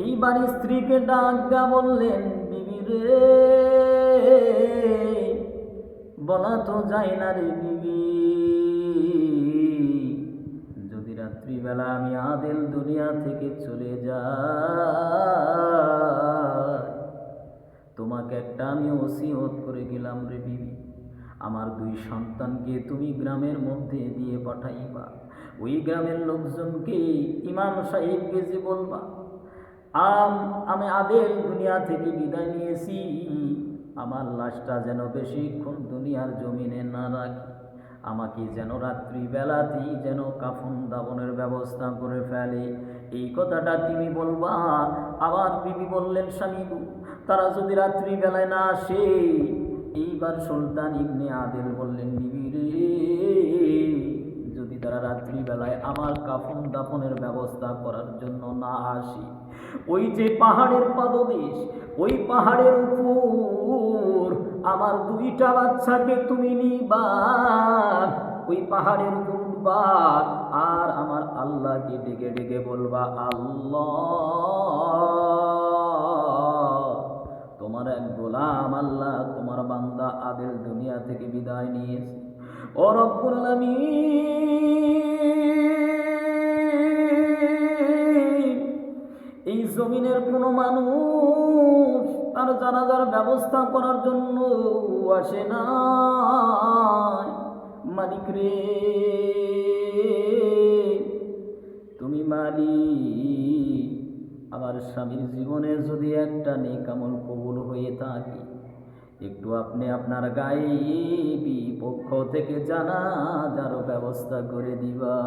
এইবার স্ত্রীকে ডাক দেয়া বললেন, বিবি রে, বলা তো যায় না রে বিবি, যদি রাত্রিবেলা আমি আদেল দুনিয়া থেকে চলে যাই, তোমাকে একটা আমি ওসিয়ত করে গেলাম রে বিবি, আমার 2 সন্তানকে তুমি গ্রামের মধ্যে দিয়ে পাঠাইবা। ওই গ্রামের লোকজনকে, ইমাম সাহেবকে যে বলবা আমি আদেল দুনিয়া থেকে বিদায় নিয়েছি, আমার লাশটা যেন বেশিক্ষণ দুনিয়ার জমিনে না রাখি, আমাকে যেন রাত্রিবেলাতেই যেন কাফন দাফনের ব্যবস্থা করে ফেলে, এই কথাটা তুমি বলবা। আবার বিবি বললেন, স্বামী গো, তারা যদি রাত্রিবেলায় না আসে। এইবার সুলতান ইবনে আদেল বললেন, বিবি রে, যদি তারা রাত্রিবেলায় আমার কাফন দাফনের ব্যবস্থা করার জন্য না আসে, ওই যে পাহাড়ের পাদদেশ, ওই পাহাড়ের উপর আমার 2টা বাচ্চাকে তুমি নিবা, ওই পাহাড়ের উপর উঠবা, আর আমার আল্লাহকে ডেকে ডেকে বলবা, আল্লাহ, তোমার এক গোলাম আল্লাহ, তোমার বান্দা আদেল দুনিয়া থেকে বিদায় নিয়েছে, ও রব্বুল আলামিন, এই জমিনের কোনো মানুষ তার জানাজার ব্যবস্থা করার জন্য আসে না, মালিক রে, তুমি মালিক, আমার স্বামীর জীবনে যদি একটা নেক আমল কবুল হয়ে থাকে, একটু আপনি আপনার গায়েবী পক্ষ থেকে জানাজার ব্যবস্থা করে দিবা।